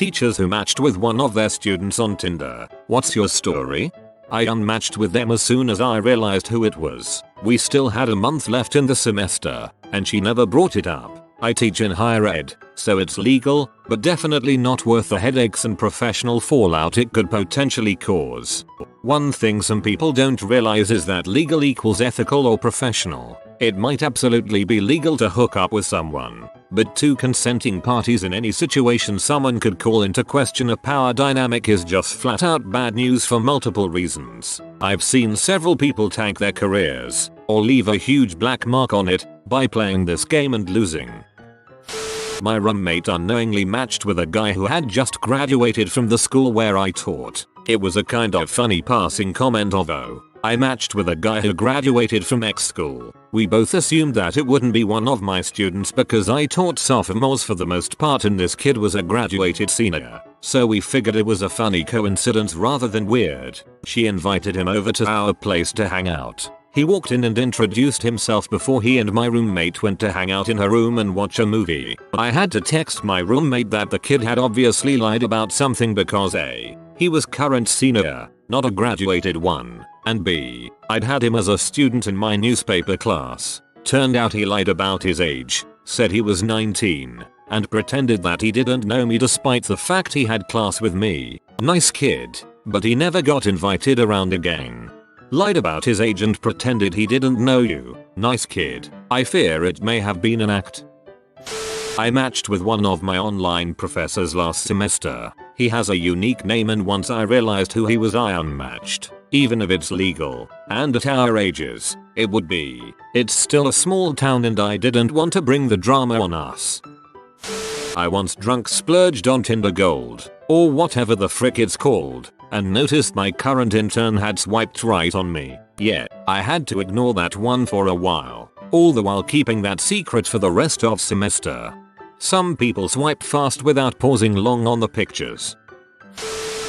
Teachers who matched with one of their students on Tinder. What's your story? I unmatched with them as soon as I realized who it was. We still had a month left in the semester, and she never brought it up. I teach in higher ed, so it's legal, but definitely not worth the headaches and professional fallout it could potentially cause. One thing some people don't realize is that legal equals ethical or professional. It might absolutely be legal to hook up with someone, but two consenting parties in any situation someone could call into question a power dynamic is just flat out bad news for multiple reasons. I've seen several people tank their careers, or leave a huge black mark on it, by playing this game and losing. My roommate unknowingly matched with a guy who had just graduated from the school where I taught. It was a kind of funny passing comment of "oh, I matched with a guy who graduated from X school." We both assumed that it wouldn't be one of my students because I taught sophomores for the most part and this kid was a graduated senior. So we figured it was a funny coincidence rather than weird. She invited him over to our place to hang out. He walked in and introduced himself before he and my roommate went to hang out in her room and watch a movie. I had to text my roommate that the kid had obviously lied about something because A, he was current senior, not a graduated one, and B, I'd had him as a student in my newspaper class. Turned out he lied about his age, said he was 19, and pretended that he didn't know me despite the fact he had class with me. Nice kid, but he never got invited around again. Lied about his age and pretended he didn't know you. Nice kid. I fear it may have been an act. I matched with one of my online professors last semester. He has a unique name and once I realized who he was I unmatched. Even if it's legal, and at our ages, it would be. It's still a small town and I didn't want to bring the drama on us. I once drunk splurged on Tinder Gold, or whatever the frick it's called, and noticed my current intern had swiped right on me. Yeah, I had to ignore that one for a while, all the while keeping that secret for the rest of semester. Some people swipe fast without pausing long on the pictures.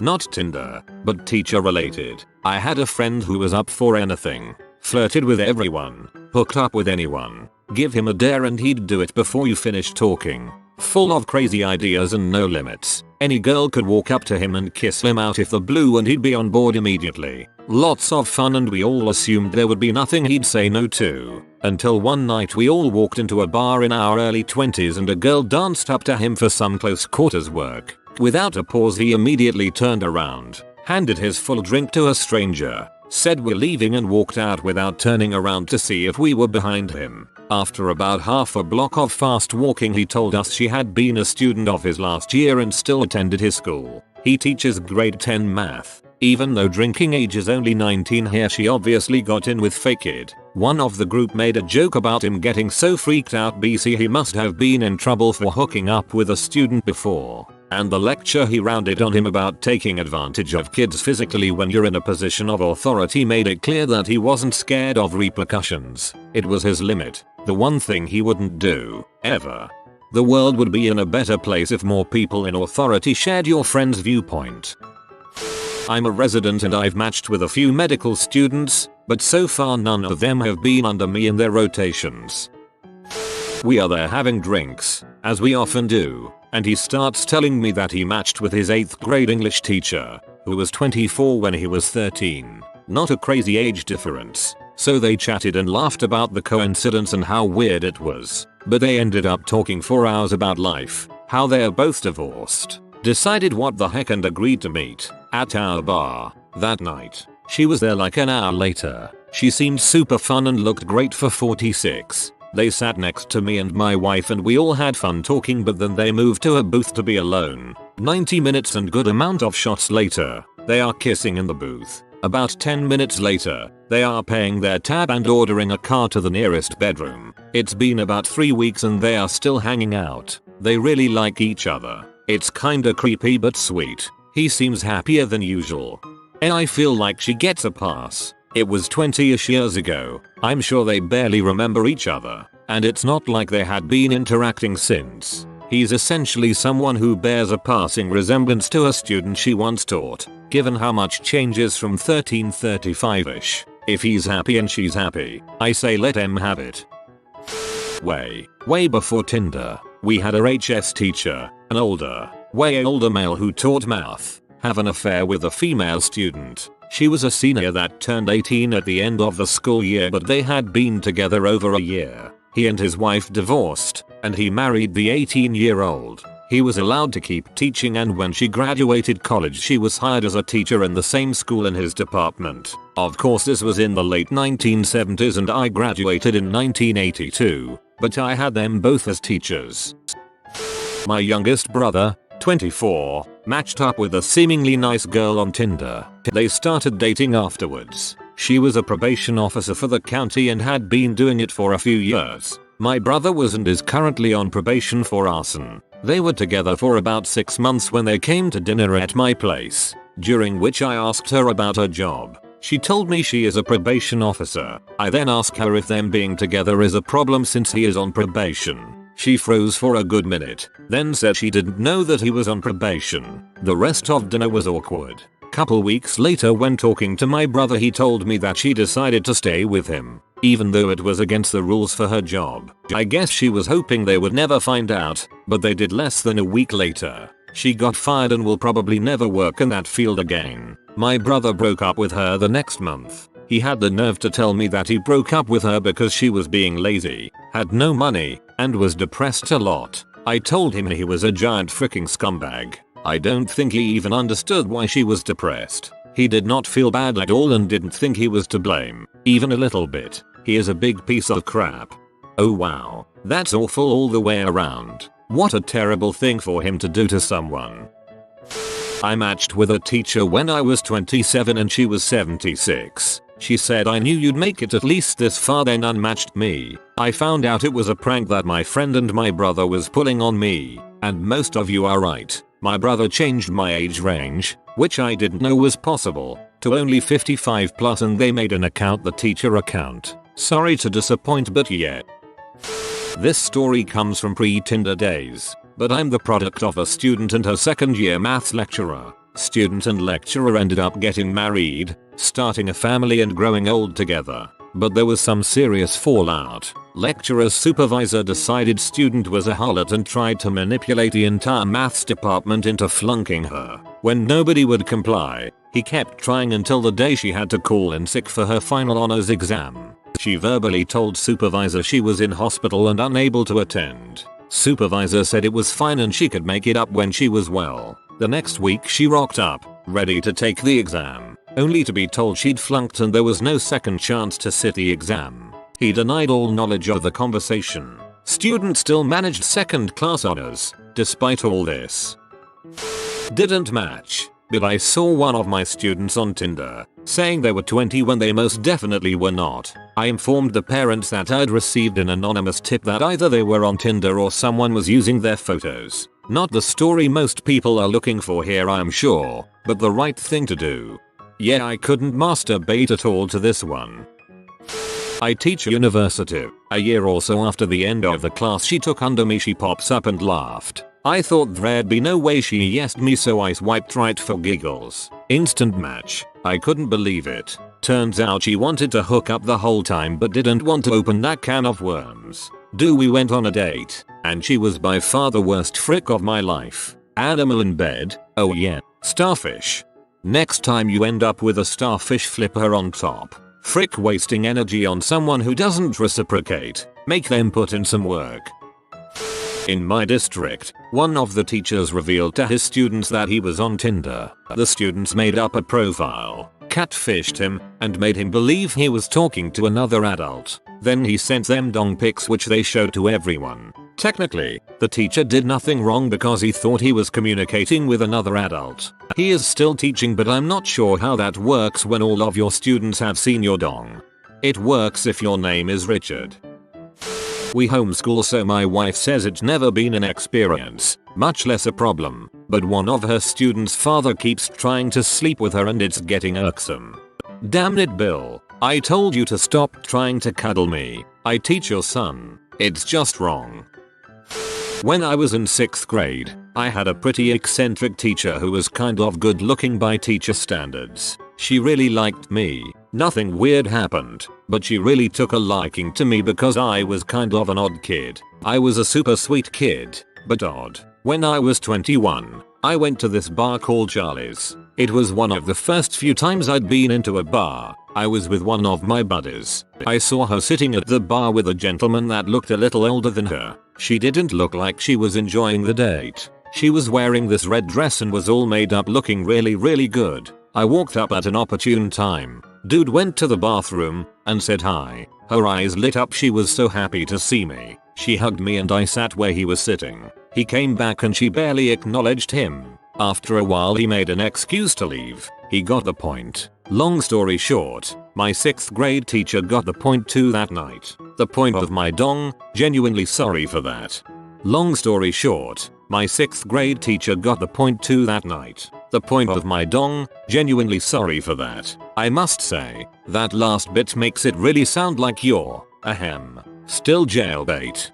Not Tinder, but teacher related. I had a friend who was up for anything. Flirted with everyone, hooked up with anyone. Give him a dare and he'd do it before you finished talking. Full of crazy ideas and no limits. Any girl could walk up to him and kiss him out if the blue and he'd be on board immediately. Lots of fun and we all assumed there would be nothing he'd say no to. Until one night we all walked into a bar in our early 20s and a girl danced up to him for some close quarters work. Without a pause he immediately turned around, handed his full drink to a stranger, said we're leaving and walked out without turning around to see if we were behind him. After about half a block of fast walking he told us she had been a student of his last year and still attended his school. He teaches grade 10 math. Even though drinking age is only 19 here she obviously got in with fake kid. One of the group made a joke about him getting so freaked out BC he must have been in trouble for hooking up with a student before. And the lecture he rounded on him about taking advantage of kids physically when you're in a position of authority made it clear that he wasn't scared of repercussions. It was his limit. The one thing he wouldn't do, ever. The world would be in a better place if more people in authority shared your friend's viewpoint. I'm a resident and I've matched with a few medical students, but so far none of them have been under me in their rotations. We are there having drinks, as we often do, and he starts telling me that he matched with his 8th grade English teacher, who was 24 when he was 13. Not a crazy age difference. So they chatted and laughed about the coincidence and how weird it was. But they ended up talking for hours about life, how they are both divorced, decided what the heck and agreed to meet at our bar that night. She was there like an hour later. She seemed super fun and looked great for 46. They sat next to me and my wife and we all had fun talking but then they moved to a booth to be alone. 90 minutes and good amount of shots later, they are kissing in the booth. About 10 minutes later, they are paying their tab and ordering a car to the nearest bedroom. It's been about 3 weeks and they are still hanging out. They really like each other. It's kinda creepy but sweet. He seems happier than usual. And I feel like she gets a pass. It was 20ish years ago. I'm sure they barely remember each other. And it's not like they had been interacting since. He's essentially someone who bears a passing resemblance to a student she once taught, given how much changes from 1335ish. If he's happy and she's happy, I say let him have it. Way before Tinder, we had a HS teacher, an older, way older male who taught math, have an affair with a female student. She was a senior that turned 18 at the end of the school year, but they had been together over a year. He and his wife divorced, and he married the 18-year-old. He was allowed to keep teaching, and when she graduated college she was hired as a teacher in the same school in his department. Of course this was in the late 1970s and I graduated in 1982, but I had them both as teachers. My youngest brother, 24, matched up with a seemingly nice girl on Tinder. They started dating afterwards. She was a probation officer for the county and had been doing it for a few years. My brother was and is currently on probation for arson. They were together for about 6 months when they came to dinner at my place, during which I asked her about her job. She told me she is a probation officer. I then asked her if them being together is a problem since he is on probation. She froze for a good minute, then said she didn't know that he was on probation. The rest of dinner was awkward. Couple weeks later, when talking to my brother, he told me that she decided to stay with him, even though it was against the rules for her job. I guess she was hoping they would never find out, but they did less than a week later. She got fired and will probably never work in that field again. My brother broke up with her the next month. He had the nerve to tell me that he broke up with her because she was being lazy, had no money, and was depressed a lot. I told him he was a giant freaking scumbag. I don't think he even understood why she was depressed. He did not feel bad at all and didn't think he was to blame, even a little bit. He is a big piece of crap. Oh wow, that's awful all the way around. What a terrible thing for him to do to someone. I matched with a teacher when I was 27 and she was 76. She said, "I knew you'd make it at least this far," then unmatched me. I found out it was a prank that my friend and my brother was pulling on me. And most of you are right. My brother changed my age range, which I didn't know was possible, to only 55 plus, and they made an account, the teacher account. Sorry to disappoint, but yeah. This story comes from pre-Tinder days, but I'm the product of a student and her second year maths lecturer. Student and lecturer ended up getting married, starting a family and growing old together. But there was some serious fallout. Lecturer's supervisor decided student was a harlot and tried to manipulate the entire maths department into flunking her. When nobody would comply, he kept trying until the day she had to call in sick for her final honors exam. She verbally told supervisor she was in hospital and unable to attend. Supervisor said it was fine and she could make it up when she was well. The next week she rocked up, ready to take the exam, only to be told she'd flunked and there was no second chance to sit the exam. He denied all knowledge of the conversation. Student still managed second class honors, despite all this. Didn't match, but I saw one of my students on Tinder, saying they were 20 when they most definitely were not. I informed the parents that I'd received an anonymous tip that either they were on Tinder or someone was using their photos. Not the story most people are looking for here, I am sure, but the right thing to do. Yeah, I couldn't masturbate at all to this one. I teach university. A year or so after the end of the class she took under me, she pops up and laughed. I thought there'd be no way she yesed me, so I swiped right for giggles. Instant match. I couldn't believe it. Turns out she wanted to hook up the whole time but didn't want to open that can of worms. We went on a date, and she was by far the worst frick of my life. Animal in bed, oh yeah, starfish. Next time you end up with a starfish, flip her on top. Frick wasting energy on someone who doesn't reciprocate. Make them put in some work. In my district, one of the teachers revealed to his students that he was on Tinder. The students made up a profile, catfished him, and made him believe he was talking to another adult. Then he sent them dong pics which they showed to everyone. Technically, the teacher did nothing wrong because he thought he was communicating with another adult. He is still teaching, but I'm not sure how that works when all of your students have seen your dong. It works if your name is Richard. We homeschool, so my wife says it's never been an experience, much less a problem, but one of her students' father keeps trying to sleep with her and it's getting irksome. Damn it, Bill. I told you to stop trying to cuddle me. I teach your son. It's just wrong. When I was in 6th grade, I had a pretty eccentric teacher who was kind of good looking by teacher standards. She really liked me. Nothing weird happened, but she really took a liking to me because I was kind of an odd kid. I was a super sweet kid, but odd. When I was 21, I went to this bar called Charlie's. It was one of the first few times I'd been into a bar. I was with one of my buddies. I saw her sitting at the bar with a gentleman that looked a little older than her. She didn't look like she was enjoying the date. She was wearing this red dress and was all made up, looking really good. I walked up at an opportune time. Dude went to the bathroom and said hi. Her eyes lit up. She was so happy to see me. She hugged me and I sat where he was sitting. He came back and she barely acknowledged him. After a while he made an excuse to leave. He got the point. Long story short, my 6th grade teacher got the point too that night. The point of my dong, genuinely sorry for that. Long story short, my 6th grade teacher got the point too that night. The point of my dong, genuinely sorry for that. I must say, that last bit makes it really sound like you're, still jailbait.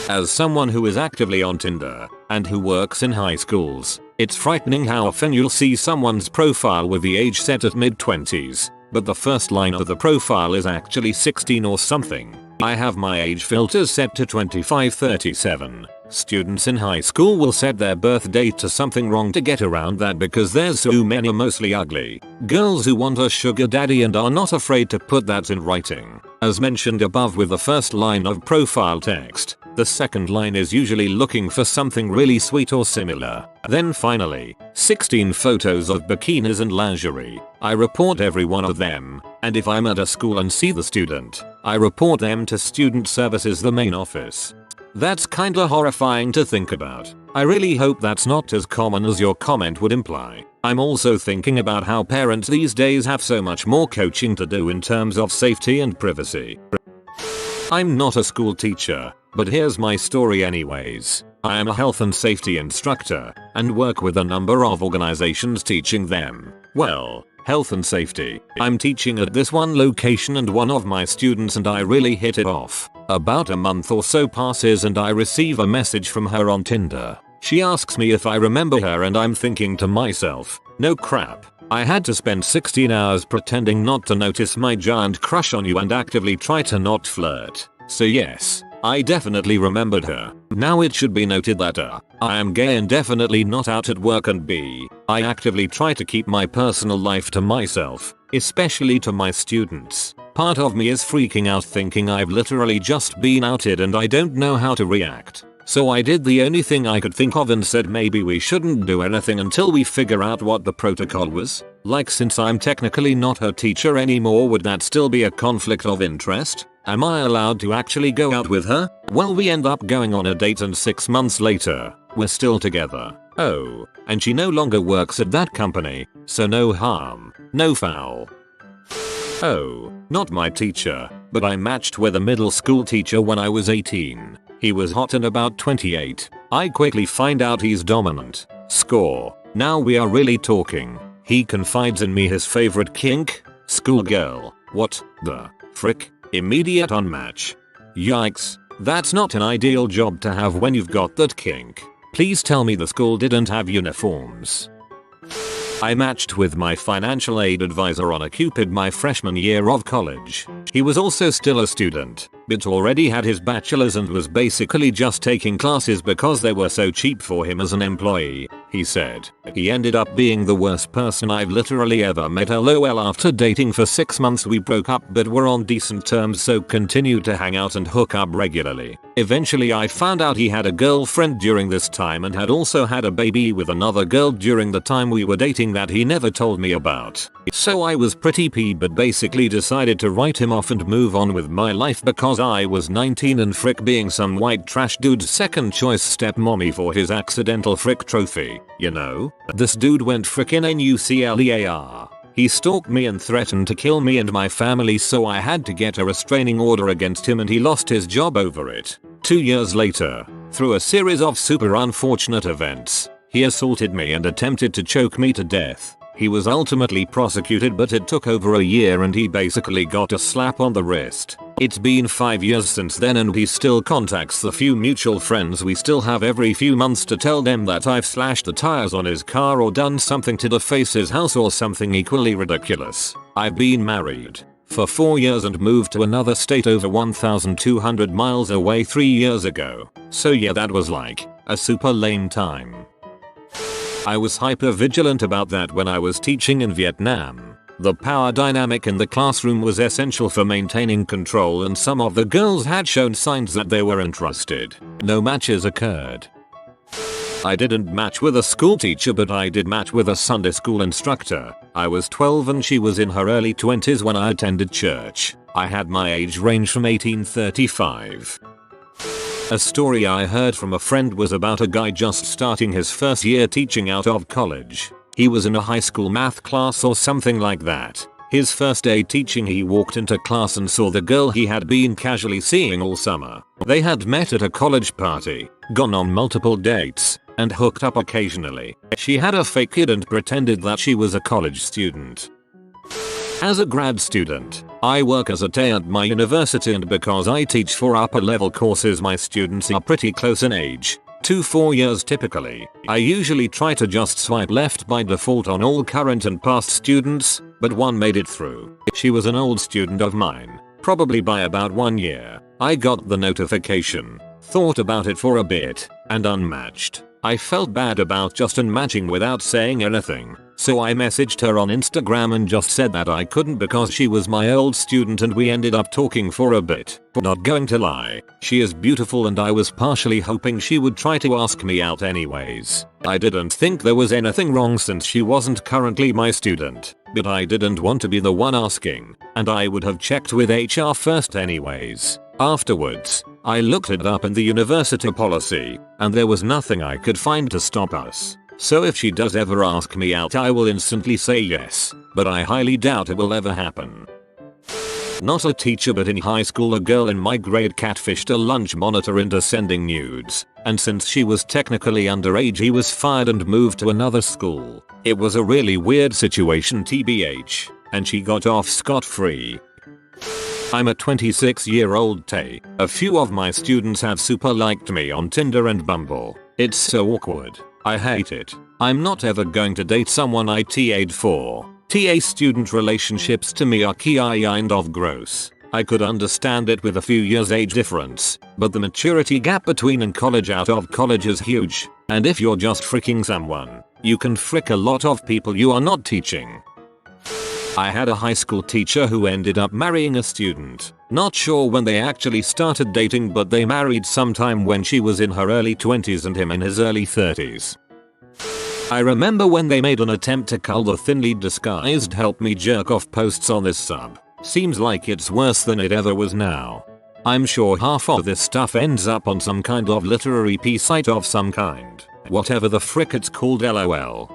As someone who is actively on Tinder and who works in high schools, it's frightening how often you'll see someone's profile with the age set at mid-20s, but the first line of the profile is actually 16 or something. I have my age filters set to 25-37. Students in high school will set their birth date to something wrong to get around that because there's so many mostly ugly girls who want a sugar daddy and are not afraid to put that in writing. As mentioned above with the first line of profile text, the second line is usually looking for something really sweet or similar. Then finally, 16 photos of bikinis and lingerie. I report every one of them, and if I'm at a school and see the student, I report them to student services, the main office. That's kinda horrifying to think about. I really hope that's not as common as your comment would imply. I'm also thinking about how parents these days have so much more coaching to do in terms of safety and privacy. I'm not a school teacher, but here's my story anyways. I am a health and safety instructor and work with a number of organizations teaching them, well, health and safety. I'm teaching at this one location and one of my students and I really hit it off. About a month or so passes and I receive a message from her on Tinder. She asks me if I remember her and I'm thinking to myself, no crap. I had to spend 16 hours pretending not to notice my giant crush on you and actively try to not flirt. So yes, I definitely remembered her. Now it should be noted that I am gay and definitely not out at work, and B, I actively try to keep my personal life to myself, especially to my students. Part of me is freaking out thinking I've literally just been outed and I don't know how to react. So I did the only thing I could think of and said maybe we shouldn't do anything until we figure out what the protocol was. Like, since I'm technically not her teacher anymore, would that still be a conflict of interest? Am I allowed to actually go out with her? Well, we end up going on a date and 6 months later, we're still together. Oh, and she no longer works at that company, so no harm, no foul. Oh, not my teacher, but I matched with a middle school teacher when I was 18. He was hot and about 28. I quickly find out he's dominant. Score. Now we are really talking. He confides in me his favorite kink, schoolgirl. What the frick? Immediate unmatch. Yikes. That's not an ideal job to have when you've got that kink. Please tell me the school didn't have uniforms. I matched with my financial aid advisor on a Cupid my freshman year of college. He was also still a student, but already had his bachelor's and was basically just taking classes because they were so cheap for him as an employee, he said. He ended up being the worst person I've literally ever met. LOL. After dating for 6 months we broke up but were on decent terms, so continued to hang out and hook up regularly. Eventually I found out he had a girlfriend during this time and had also had a baby with another girl during the time we were dating that he never told me about. So I was pretty peeved but basically decided to write him off and move on with my life because I was 19 and frick being some white trash dude's second choice stepmommy for his accidental frick trophy, you know? This dude went frickin' nuclear. He stalked me and threatened to kill me and my family, so I had to get a restraining order against him and he lost his job over it. 2 years later, through a series of super unfortunate events, he assaulted me and attempted to choke me to death. He was ultimately prosecuted but it took over a year and he basically got a slap on the wrist. It's been 5 years since then and he still contacts the few mutual friends we still have every few months to tell them that I've slashed the tires on his car or done something to deface his house or something equally ridiculous. I've been married for 4 years and moved to another state over 1,200 miles away 3 years ago. So yeah, that was like a super lame time. I was hyper vigilant about that when I was teaching in Vietnam. The power dynamic in the classroom was essential for maintaining control, and some of the girls had shown signs that they were interested. No matches occurred. I didn't match with a school teacher, but I did match with a Sunday school instructor. I was 12 and she was in her early 20s when I attended church. I had my age range from 1835. A story I heard from a friend was about a guy just starting his first year teaching out of college. He was in a high school math class or something like that. His first day teaching, he walked into class and saw the girl he had been casually seeing all summer. They had met at a college party, gone on multiple dates, and hooked up occasionally. She had a fake kid and pretended that she was a college student. As a grad student, I work as a TA at my university, and because I teach 4 upper level courses, my students are pretty close in age. 2-4 years typically. I usually try to just swipe left by default on all current and past students, but one made it through. She was an old student of mine, probably by about 1 year. I got the notification, thought about it for a bit, and unmatched. I felt bad about just unmatching without saying anything, so I messaged her on Instagram and just said that I couldn't because she was my old student, and we ended up talking for a bit. Not going to lie, she is beautiful and I was partially hoping she would try to ask me out anyways. I didn't think there was anything wrong since she wasn't currently my student, but I didn't want to be the one asking, and I would have checked with HR first anyways. Afterwards, I looked it up in the university policy, and there was nothing I could find to stop us. So if she does ever ask me out, I will instantly say yes, but I highly doubt it will ever happen. Not a teacher, but in high school a girl in my grade catfished a lunch monitor into sending nudes, and since she was technically underage he was fired and moved to another school. It was a really weird situation TBH, and she got off scot-free. I'm a 26-year-old TA. A few of my students have super liked me on Tinder and Bumble. It's so awkward. I hate it. I'm not ever going to date someone I TA'd for. TA student relationships to me are kind of gross. I could understand it with a few years age difference, but the maturity gap between in college out of college is huge. And if you're just fricking someone, you can frick a lot of people you are not teaching. I had a high school teacher who ended up marrying a student. Not sure when they actually started dating, but they married sometime when she was in her early 20s and him in his early 30s. I remember when they made an attempt to cull the thinly disguised help me jerk off posts on this sub. Seems like it's worse than it ever was now. I'm sure half of this stuff ends up on some kind of literary piece site of some kind. Whatever the frick it's called, lol.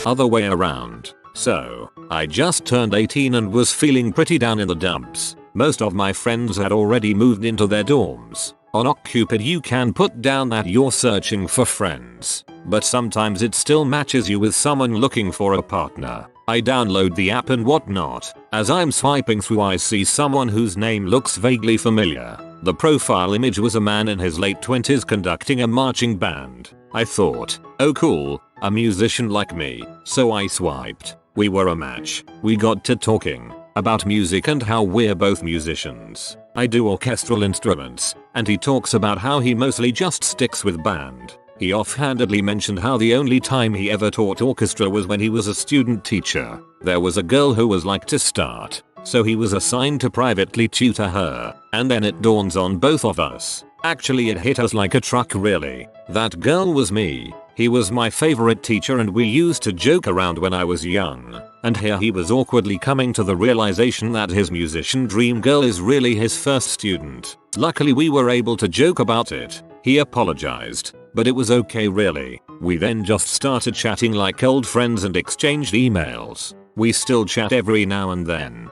Other way around. So, I just turned 18 and was feeling pretty down in the dumps. Most of my friends had already moved into their dorms. On OkCupid you can put down that you're searching for friends, but sometimes it still matches you with someone looking for a partner. I download the app and whatnot. As I'm swiping through I see someone whose name looks vaguely familiar. The profile image was a man in his late 20s conducting a marching band. I thought, oh cool, a musician like me, so I swiped. We were a match. We got to talking about music and how we're both musicians. I do orchestral instruments, and he talks about how he mostly just sticks with band. He offhandedly mentioned how the only time he ever taught orchestra was when he was a student teacher. There was a girl who was like to start, so he was assigned to privately tutor her, and then it dawns on both of us. Actually it hit us like a truck really. That girl was me. He was my favorite teacher and we used to joke around when I was young. And here he was awkwardly coming to the realization that his musician dream girl is really his first student. Luckily we were able to joke about it. He apologized, but it was okay really. We then just started chatting like old friends and exchanged emails. We still chat every now and then.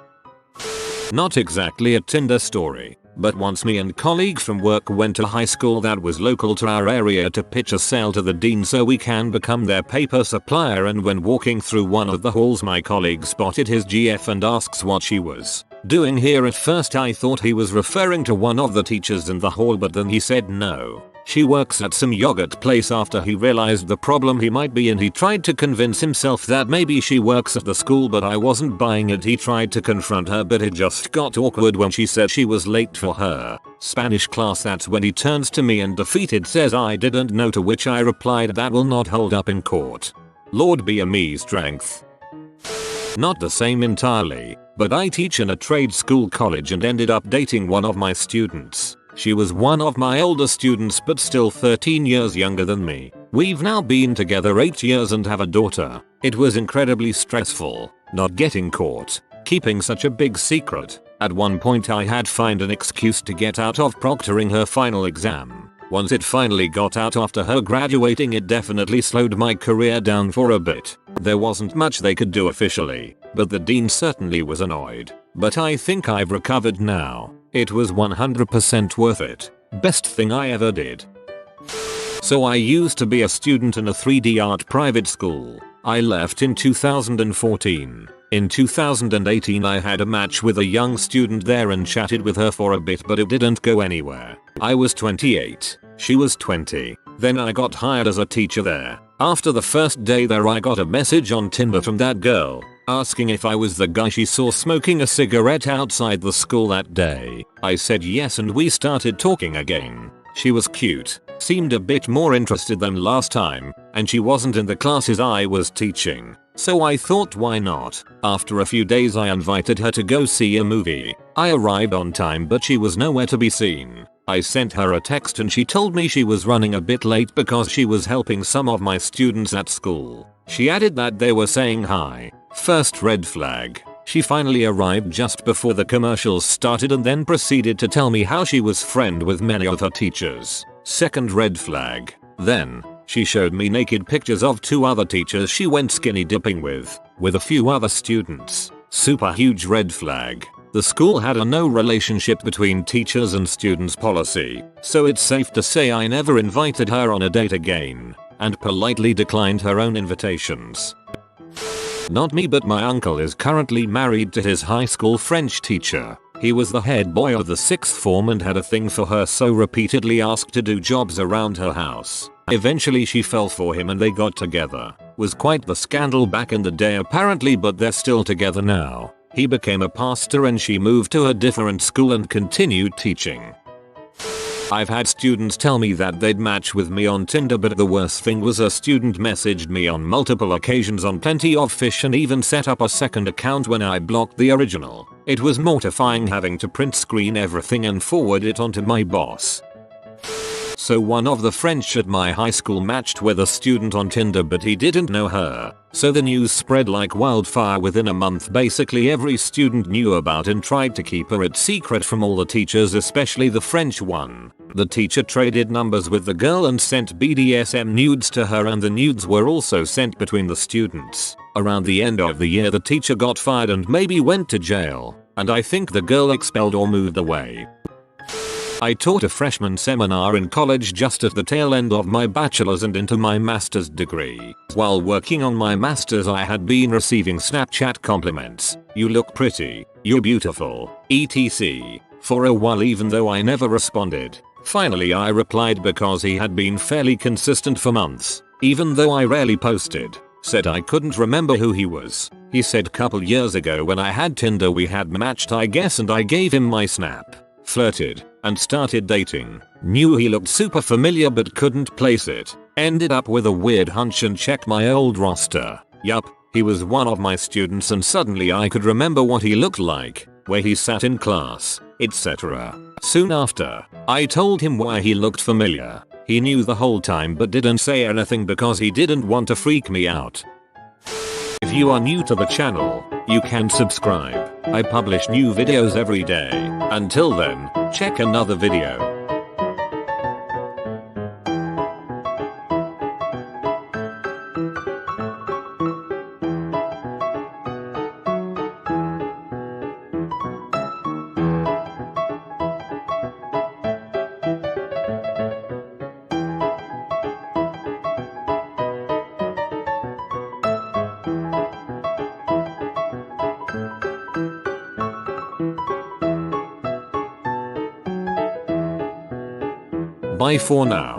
Not exactly a Tinder story, but once me and colleagues from work went to high school that was local to our area to pitch a sale to the dean so we can become their paper supplier, and when walking through one of the halls my colleague spotted his GF and asks what she was doing here. At first I thought he was referring to one of the teachers in the hall, but then he said no. She works at some yogurt place. After he realized the problem he might be in, he tried to convince himself that maybe she works at the school, but I wasn't buying it. He tried to confront her, but it just got awkward when she said she was late for her Spanish class. That's when he turns to me and defeated says I didn't know, to which I replied that will not hold up in court. Lord be me strength. Not the same entirely, but I teach in a trade school college and ended up dating one of my students. She was one of my older students but still 13 years younger than me. We've now been together 8 years and have a daughter. It was incredibly stressful, not getting caught, keeping such a big secret. At one point I had to find an excuse to get out of proctoring her final exam. Once it finally got out after her graduating, it definitely slowed my career down for a bit. There wasn't much they could do officially, but the dean certainly was annoyed. But I think I've recovered now. It was 100% worth it. Best thing I ever did. So I used to be a student in a 3D art private school. I left in 2014. In 2018 I had a match with a young student there and chatted with her for a bit, but it didn't go anywhere. I was 28. She was 20. Then I got hired as a teacher there. After the first day there I got a message on Tinder from that girl, asking if I was the guy she saw smoking a cigarette outside the school that day. I said yes and we started talking again. She was cute, seemed a bit more interested than last time, and she wasn't in the classes I was teaching. So I thought why not. After a few days I invited her to go see a movie. I arrived on time but she was nowhere to be seen. I sent her a text and she told me she was running a bit late because she was helping some of my students at school. She added that they were saying hi. First red flag. She finally arrived just before the commercials started and then proceeded to tell me how she was friend with many of her teachers. Second red flag. Then, she showed me naked pictures of 2 other teachers she went skinny dipping with a few other students. Super huge red flag. The school had a no relationship between teachers and students policy, so it's safe to say I never invited her on a date again, and politely declined her own invitations. Not me, but my uncle is currently married to his high school French teacher. He was the head boy of the 6th form and had a thing for her, so repeatedly asked to do jobs around her house. Eventually she fell for him and they got together. Was quite the scandal back in the day apparently, but they're still together now. He became a pastor and she moved to a different school and continued teaching. I've had students tell me that they'd match with me on Tinder, but the worst thing was a student messaged me on multiple occasions on Plenty of Fish and even set up a second account when I blocked the original. It was mortifying having to print screen everything and forward it onto my boss. So one of the French at my high school matched with a student on Tinder, but he didn't know her. So the news spread like wildfire within a month. Basically every student knew about and tried to keep her a secret from all the teachers, especially the French one. The teacher traded numbers with the girl and sent BDSM nudes to her, and the nudes were also sent between the students. Around the end of the year the teacher got fired and maybe went to jail, and I think the girl expelled or moved away. I taught a freshman seminar in college just at the tail end of my bachelor's and into my master's degree. While working on my master's I had been receiving Snapchat compliments. You look pretty, you're beautiful, etc. for a while, even though I never responded. Finally I replied because he had been fairly consistent for months, even though I rarely posted. Said I couldn't remember who he was. He said couple years ago when I had Tinder we had matched I guess, and I gave him my snap. Flirted and started dating. Knew he looked super familiar but couldn't place it. Ended up with a weird hunch and checked my old roster. Yup, he was one of my students and suddenly I could remember what he looked like, where he sat in class, etc. Soon after, I told him why he looked familiar. He knew the whole time but didn't say anything because he didn't want to freak me out. If you are new to the channel, you can subscribe. I publish new videos every day. Until then, check another video. Bye for now.